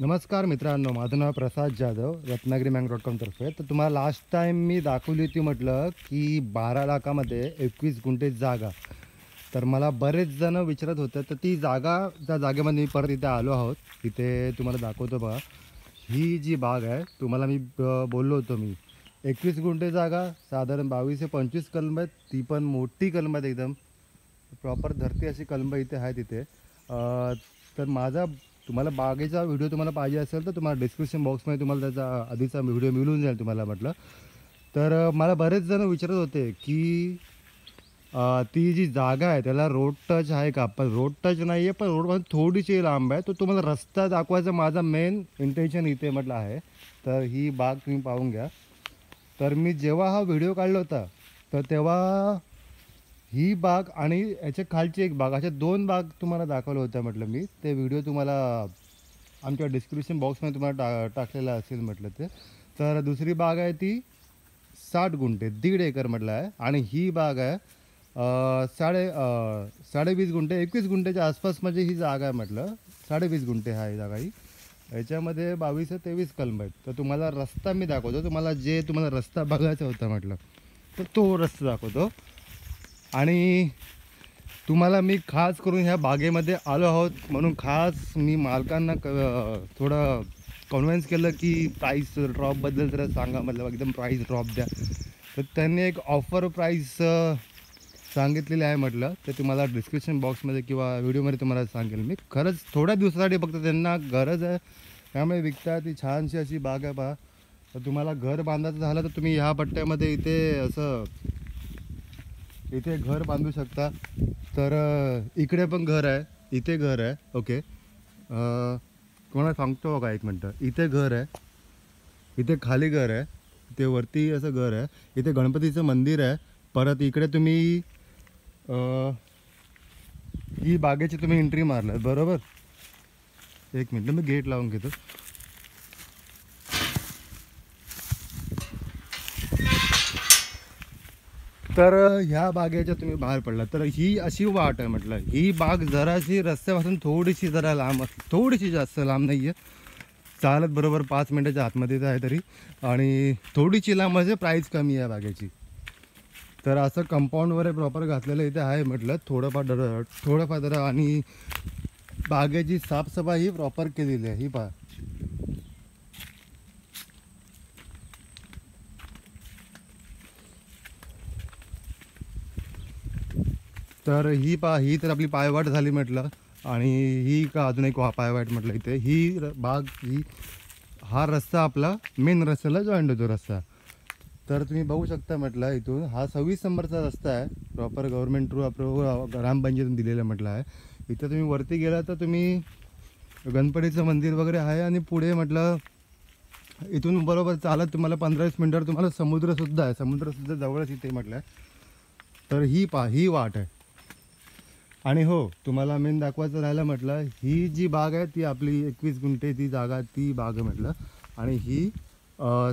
नमस्कार मित्रांनो, माझं नाव प्रसाद जाधव, रत्नागिरी मँग.com तर्फे. तर तुम्हाला लास्ट टाईम मी दाखवली होती म्हटलं, की 12 लाखामध्ये 21 गुंठे जागा. तर मला बरेच जण विचारत होते, तर ती जागा त्या जागेमध्ये मी परत इथे आलो आहोत. इथे तुम्हाला दाखवतो बघा. ही जी बाग आहे, तुम्हाला मी बोललो होतो मी. 21 गुंठे जागा, साधारण 22 ते 25 कलम आहेत. ती पण मोठी कलम आहेत एकदम. प्रॉपर धरती अशी कलम इथे आहे तिथे. तर माझा तुम्हाला बागेचा व्हिडिओ तुम्हाला पाहिजे असेल तर तुम्हाला डिस्क्रिप्शन बॉक्समध्ये तुम्हाला त्याचा आधीचा व्हिडिओ मिळून जाईल तुम्हाला म्हटलं. तर मला बरेच जण विचारत होते की ती जी जागा आहे त्याला रोड टच आहे का? पण रोड टच नाही आहे, पण रोडपासून थोडीशी लांब आहे. तर तुम्हाला रस्ता दाखवायचा माझा मेन इंटेन्शन इथे म्हटलं आहे. तर ही बाग तुम्ही पाहून घ्या. तर मी जेव्हा हा व्हिडिओ काढला होता, तर तेव्हा ही बाग आणि याच्या खालची एक बाग, अशा 2 बाग तुम्हाला दाखवल्या होत्या म्हटलं मी. ते व्हिडिओ तुम्हाला आमच्या डिस्क्रिप्शन बॉक्समध्ये तुम्हाला टाकलेलं असेल म्हटलं ते. तर दुसरी बाग आहे ती 60 गुंठे, 1.5 एकर म्हटलं आहे. आणि ही बाग आहे 20.5 गुंठे, 21 गुंठेच्या आसपास म्हणजे ही जागा आहे म्हटलं. 20.5 गुंठे आहे ही जागा ही. याच्यामध्ये 22 ते 23 कलम आहेत. तर तुम्हाला रस्ता मी दाखवतो. तुम्हाला रस्ता बघायचा होता म्हटलं, तर तो रस्ता दाखवतो. आणि तुम्हाला मी खास करून ह्या बागेमध्ये आलो आहोत म्हणून खास मी मालकांना थोडं कन्व्हिन्स केलं की प्राईस ड्रॉपबद्दल जरा सांगा, मतलब एकदम प्राईस ड्रॉप द्या. तर त्यांनी एक ऑफर प्राईस सांगितलेली आहे म्हटलं. ते तुम्हाला डिस्क्रिप्शन बॉक्समध्ये किंवा व्हिडिओमध्ये तुम्हाला सांगेल मी. खरंच थोड्या दिवसासाठी फक्त त्यांना गरज आहे, त्यामुळे विकतात. ती छानशी अशी बाग आहे पहा. तर तुम्हाला घर बांधायचं झालं तर तुम्ही ह्या पट्ट्यामध्ये इथे घर बांधू शकता. तर इकडे पण घर आहे, इथे घर आहे. ओके, कोणाला सांगतो बघा एक मिनटं. इथे घर आहे, इथे खाली घर आहे, इथे वरती असं घर आहे. इथे गणपतीचं मंदिर आहे. परत इकडे तुम्ही ही बागेची तुम्ही एंट्री मारलात बरोबर. एक मिनटं मी गेट लावून घेतो. तर ह्या बागेच्या तुम्ही बाहेर पडला तर ही अशी वाट आहे म्हटलं. ही बाग जराशी रस्त्यापासून थोडीशी जरा लांब, थोडीशी जास्त लांब नाही आहे. चालत बरोबर 5 मिनटाच्या आतमध्येच आहे तरी. आणि थोडीशी लांब म्हणजे प्राईस कमी आहे बागेची. तर असं कंपाऊंड वगैरे प्रॉपर घातलेलं इथे आहे म्हटलं. थोडंफार जरा. आणि बागेची साफसफाई ही प्रॉपर केलेली आहे. ही पहा. तर ही तर आपली पायवाट झाली म्हटलं. आणि ही का अजून एक पायवाट म्हटलं इथे. बाग हा रस्ता आपला मेन रस्त्याला जॉईंट होतो रस्ता. तर तुम्ही बघू शकता म्हटलं इथून हा 26 नंबरचा रस्ता आहे. प्रॉपर गव्हर्नमेंट थ्रू अप्रूव्ह ग्रामपंचायतीने दिलेला म्हटलं आहे. इथं तुम्ही वरती गेला तर तुम्ही गणपतीचं मंदिर वगैरे आहे. आणि पुढे म्हटलं इथून बरोबर चालत तुम्हाला 15-20 मिनटावर तुम्हाला समुद्रसुद्धा आहे. समुद्रसुद्धा जवळच इथे म्हटलं आहे. तर ही वाट आहे. आणि हो, तुम्हाला मेन दाखवायचं राहिलं म्हटलं, ही जी बाग आहे ती आपली 21 गुंठे ती जागा, ती बाग आहे म्हटलं. आणि ही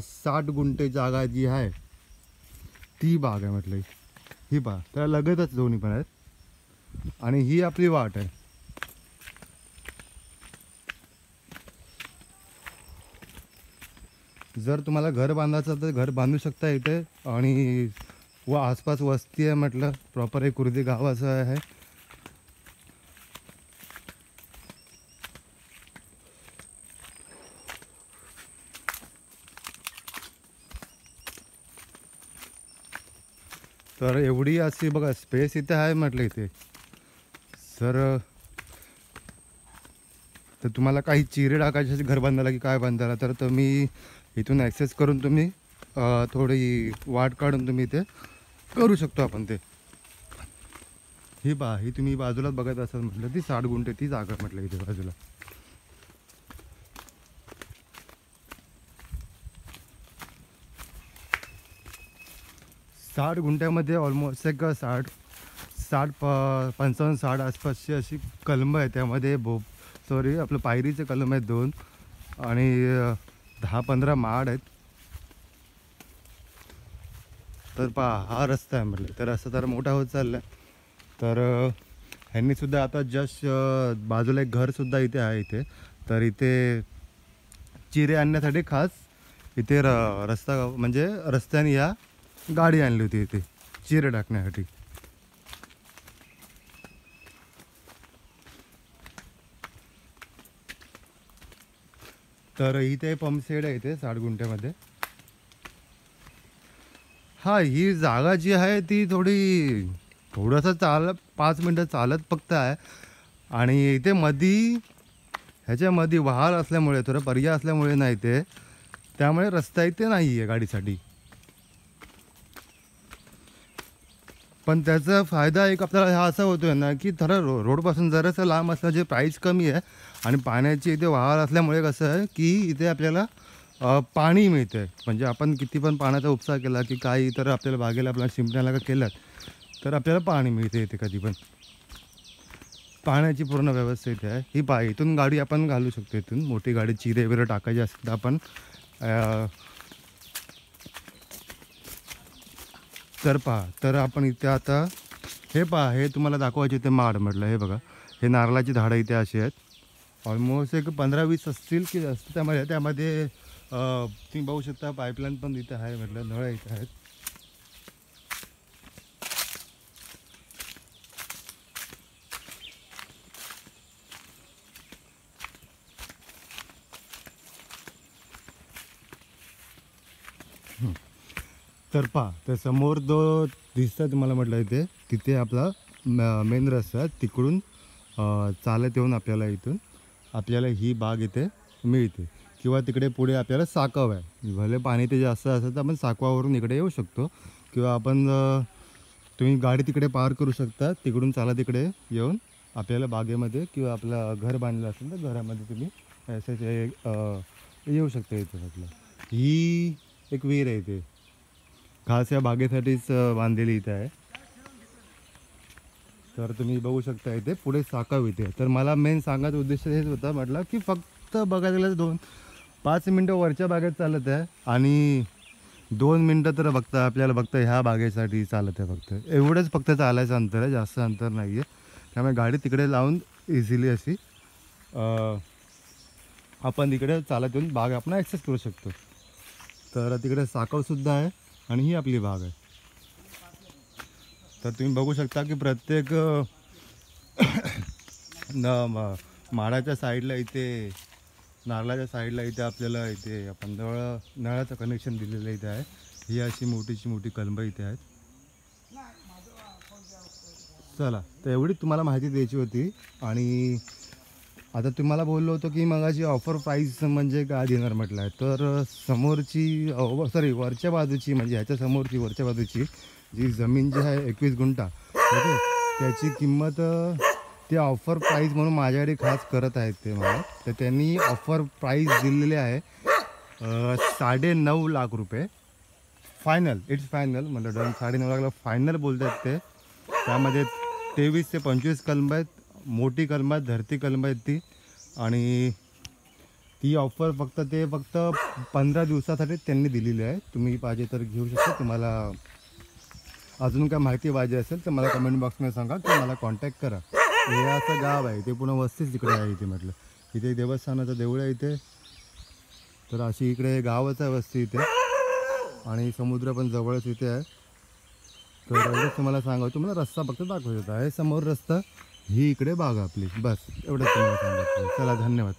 60 गुंठे जागा जी आहे ती बाग आहे म्हटलं. ही बाग त्या लगतच दोन्ही पण आहेत. आणि ही आपली वाट आहे. जर तुम्हाला घर बांधायचं तर घर बांधू शकता इथे. आणि आसपास वस्ती आहे म्हटलं. प्रॉपर एक कुर्दी गाव असं आहे. तर एवढी अशी बघा स्पेस इथे आहे म्हटलं इथे. सर तर तुम्हाला काही चिरे टाकायचे असेल घर बांधायला की काय बांधायला, तर तुम्ही इथून ॲक्सेस करून तुम्ही थोडी वाट काढून तुम्ही इथे करू शकतो आपण ते. ही तुम्ही बाजूलाच बघत असाल म्हटलं, ती 60 गुंठे ती जागा म्हटलं इथे बाजूला. 60 गुंठ्यामध्ये ऑलमोस्ट एक 55-60 आसपासची अशी कलमं आहे. त्यामध्ये आपलं पायरीचे कलम आहेत 2. आणि 10-15 माड आहेत. तर हा रस्ता आहे म्हटलं. तर रस्ता तर मोठा होत चालला आहे. तर ह्यांनीसुद्धा आता जस्ट बाजूला एक घरसुद्धा इथे आहे इथे. तर इथे चिरे आणण्यासाठी खास इथे रस्ता म्हणजे रस्त्याने या गाडी आणली होती इथे चिरे टाकण्यासाठी. तर इथे पंप सेट आहे इथे 60 गुंठ्यामध्ये. हा ही जागा जी आहे ती थोडंसं 5 मिनटं चालत फक्त आहे. आणि इथे ह्याच्यामध्ये वाहन असल्यामुळे थोडं पर्याय असल्यामुळे नाही ते, त्यामुळे रस्ता इथे नाही आहे गाडीसाठी. पण त्याचा फायदा एक आपल्याला हा असा होतोय ना की थोडं रोडपासून जरासं लांब असलं जे प्राईस कमी आहे आणि पाण्याची इथे वाहन असल्यामुळे कसं आहे की इथे आपल्याला पाणी मिळतं. म्हणजे आपण किती पण पाण्याचा उपसा केला की काही तर आपल्याला बागेला आपल्याला शिंपण्याला का केलं तर आपल्याला पाणी मिळते इथे कधी पण. पाण्याची पूर्ण व्यवस्था इथे आहे. ही इथून गाडी आपण घालू शकतो. इथून मोठी गाडी चिरे वगैरे टाकायची असतील तर आपण तर तर आपण इथे आता हे हे तुम्हाला दाखवायचे इथे माड म्हटलं. हे बघा हे नारळाची झाडं इथे अशी आहेत. ऑलमोस्ट एक 15-20 असतील की जास्त. त्यामध्ये तुम्ही बघू शकता पाईपलाईन पण इथे आहे म्हटलं, नळ इथे आहेत. तर तर समोर जो दिसतं तुम्हाला म्हटलं इथे तिथे आपला मेन रस्ता तिकडून चालत येऊन आपल्याला ही बाग इथे मिळते. किंवा तिकडे पुढे आपल्याला साकव आहे. भले पाणी ते जास्त असेल तर आपण साकवावरून इकडे येऊ शकतो. किंवा तुम्ही गाडी तिकडे पार करू शकता. तिकडून चालत तिकडे येऊन आपल्याला बागेमध्ये किंवा आपलं घर बांधलं असेल तर घरामध्ये तुम्ही असे येऊ शकता. इथे म्हटलं ही एक विहीर आहे इथे खास या बागेसाठीच बांधलेली इथे आहे. तर तुम्ही बघू शकता इथे पुढे साकाव इथे. तर मला मेन सांगायचा उद्देश हेच होता म्हटलं की फक्त बघायला गेलं 5 मिनटं वरच्या बागेत चालत आहे आणि 2 मिनटं तर आपल्याला ह्या बागेसाठी चालत आहे. एवढंच फक्त चालायचं अंतर आहे, जास्त अंतर नाही आहे. त्यामुळे गाडी तिकडे लावून इझिली अशी आपण तिकडे चालत येऊन बाग आपण ॲक्सेस करू शकतो. तर तिकडे साकवसुद्धा आहे आणि ही आपली बाग आहे. तर तुम्ही बघू शकता की प्रत्येक माडाच्या साईडला इथे नारळाच्या साईडला इथे आपल्याला इथे आपण नळाचं कनेक्शन दिलेलं इथे आहे. ही अशी मोठी कलमं इथे आहेत. चला तर एवढी तुम्हाला माहिती द्यायची होती. आणि आता तुम्हाला बोललो होतो की मगाची ऑफर प्राईस म्हणजे काय देणार म्हटलं आहे. तर वरच्या बाजूची म्हणजे ह्याच्या समोरची वरच्या बाजूची जी जमीन जी आहे 21 गुंठा ओके त्याची किंमत ते ऑफर प्राईस म्हणून माझ्याकडे खास करत आहेत ते मला. तर त्यांनी ऑफर प्राईस दिलेले आहे 9.5 लाख रुपये फायनल. इट्स फायनल म्हटलं डन. 9.5 लाखला फायनल बोलतात ते. त्यामध्ये 23 ते 25 कलमं आहेत. मोठी कलमं आहेत, धरती कलमं आहेत ती. आणि ती ऑफर फक्त 15 दिवसासाठी त्यांनी दिलेली आहे. तुम्ही पाहिजे तर घेऊ शकता. तुम्हाला अजून काय माहिती पाहिजे असेल तर मला कमेंट बॉक्समध्ये सांगा की मला कॉन्टॅक्ट करा. हे असं गाव आहे ते पुन्हा वस्तीच तिकडे आहे इथे म्हटलं. इथे देवस्थानाचं देऊळ आहे इथे. तर अशी इकडे गावच आहे वस्ती इथे आणि समुद्र पण जवळच इथे आहे. तर एवढंच तुम्हाला सांगावं. तुम्हाला रस्ता फक्त दाखवत आहे समोर रस्ता, ही इकडे बाग आपली, बस एवढंच तुम्हाला सांगायचं. चला धन्यवाद.